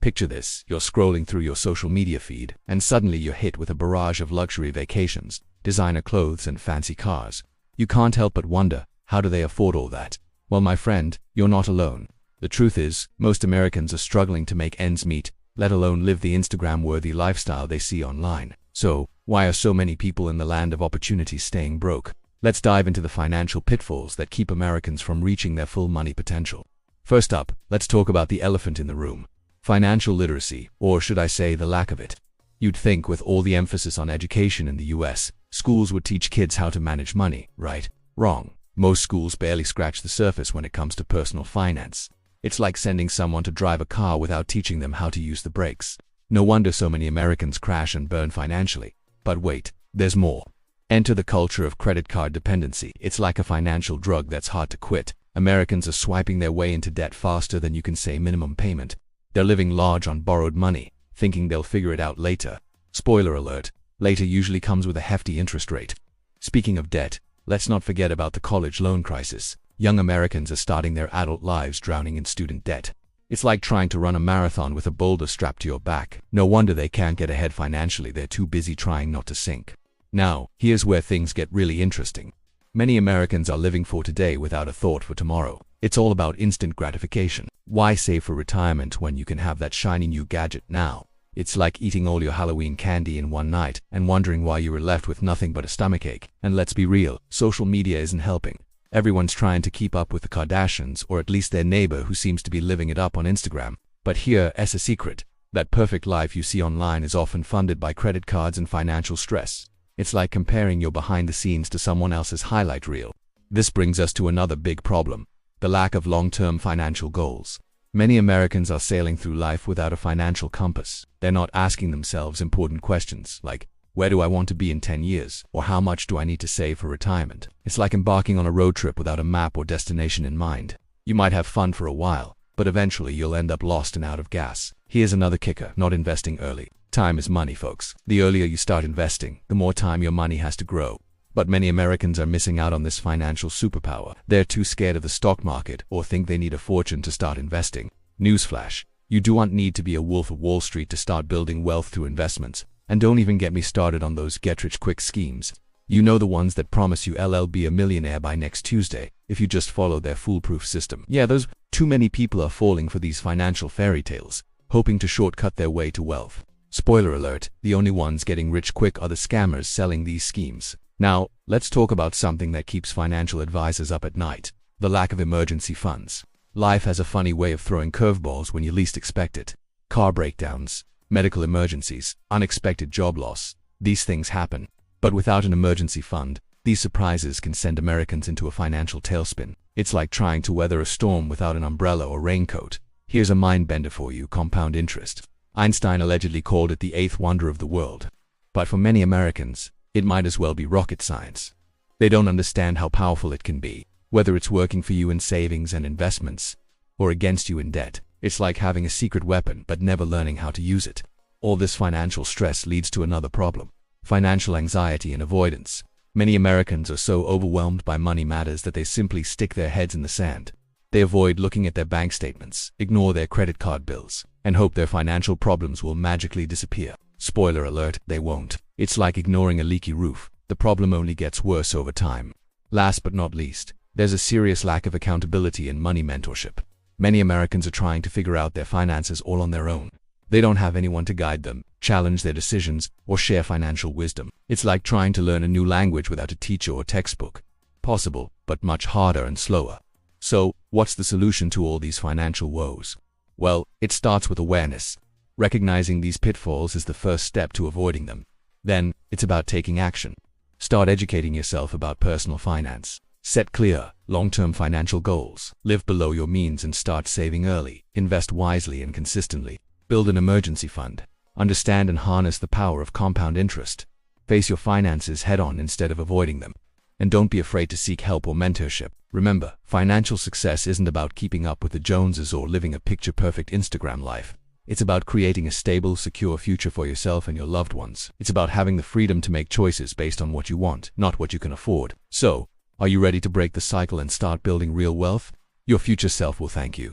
Picture this, you're scrolling through your social media feed, and suddenly you're hit with a barrage of luxury vacations, designer clothes, and fancy cars. You can't help but wonder, how do they afford all that? Well, my friend, you're not alone. The truth is, most Americans are struggling to make ends meet, let alone live the Instagram-worthy lifestyle they see online. So, why are so many people in the land of opportunity staying broke? Let's dive into the financial pitfalls that keep Americans from reaching their full money potential. First up, let's talk about the elephant in the room. Financial literacy, or should I say the lack of it. You'd think with all the emphasis on education in the US, schools would teach kids how to manage money, right? Wrong. Most schools barely scratch the surface when it comes to personal finance. It's like sending someone to drive a car without teaching them how to use the brakes. No wonder so many Americans crash and burn financially. But wait, there's more. Enter the culture of credit card dependency. It's like a financial drug that's hard to quit. Americans are swiping their way into debt faster than you can say minimum payment. They're living large on borrowed money, thinking they'll figure it out later. Spoiler alert, later usually comes with a hefty interest rate. Speaking of debt, let's not forget about the college loan crisis. Young Americans are starting their adult lives drowning in student debt. It's like trying to run a marathon with a boulder strapped to your back. No wonder they can't get ahead financially, they're too busy trying not to sink. Now, here's where things get really interesting. Many Americans are living for today without a thought for tomorrow. It's all about instant gratification. Why save for retirement when you can have that shiny new gadget now? It's like eating all your Halloween candy in one night and wondering why you were left with nothing but a stomachache. And let's be real, social media isn't helping. Everyone's trying to keep up with the Kardashians, or at least their neighbor who seems to be living it up on Instagram. But here's a secret. That perfect life you see online is often funded by credit cards and financial stress. It's like comparing your behind the scenes to someone else's highlight reel. This brings us to another big problem. The lack of long-term financial goals. Many Americans are sailing through life without a financial compass. They're not asking themselves important questions like, where do I want to be in 10 years? Or how much do I need to save for retirement? It's like embarking on a road trip without a map or destination in mind. You might have fun for a while, but eventually you'll end up lost and out of gas. Here's another kicker, not investing early. Time is money, folks. The earlier you start investing, the more time your money has to grow. But many Americans are missing out on this financial superpower. They're too scared of the stock market or think they need a fortune to start investing. Newsflash, you don't need to be a wolf of Wall Street to start building wealth through investments. And don't even get me started on those get-rich-quick schemes. You know, the ones that promise you'll be a millionaire by next Tuesday if you just follow their foolproof system. Yeah, too many people are falling for these financial fairy tales, hoping to shortcut their way to wealth. Spoiler alert, the only ones getting rich quick are the scammers selling these schemes. Now, let's talk about something that keeps financial advisors up at night: the lack of emergency funds. Life has a funny way of throwing curveballs when you least expect it. Car breakdowns, medical emergencies, unexpected job loss. These things happen. But without an emergency fund, these surprises can send Americans into a financial tailspin. It's like trying to weather a storm without an umbrella or raincoat. Here's a mind-bender for you: compound interest. Einstein allegedly called it the eighth wonder of the world. But for many Americans, it might as well be rocket science. They don't understand how powerful it can be, whether it's working for you in savings and investments, or against you in debt. It's like having a secret weapon but never learning how to use it. All this financial stress leads to another problem: financial anxiety and avoidance. Many Americans are so overwhelmed by money matters that they simply stick their heads in the sand. They avoid looking at their bank statements, ignore their credit card bills, and hope their financial problems will magically disappear. Spoiler alert, they won't. It's like ignoring a leaky roof. The problem only gets worse over time. Last but not least, there's a serious lack of accountability and money mentorship. Many Americans are trying to figure out their finances all on their own. They don't have anyone to guide them, challenge their decisions, or share financial wisdom. It's like trying to learn a new language without a teacher or textbook. Possible, but much harder and slower. So, what's the solution to all these financial woes? Well, it starts with awareness. Recognizing these pitfalls is the first step to avoiding them. Then, it's about taking action. Start educating yourself about personal finance. Set clear, long-term financial goals. Live below your means and start saving early. Invest wisely and consistently. Build an emergency fund. Understand and harness the power of compound interest. Face your finances head-on instead of avoiding them. And don't be afraid to seek help or mentorship. Remember, financial success isn't about keeping up with the Joneses or living a picture-perfect Instagram life. It's about creating a stable, secure future for yourself and your loved ones. It's about having the freedom to make choices based on what you want, not what you can afford. So, are you ready to break the cycle and start building real wealth? Your future self will thank you.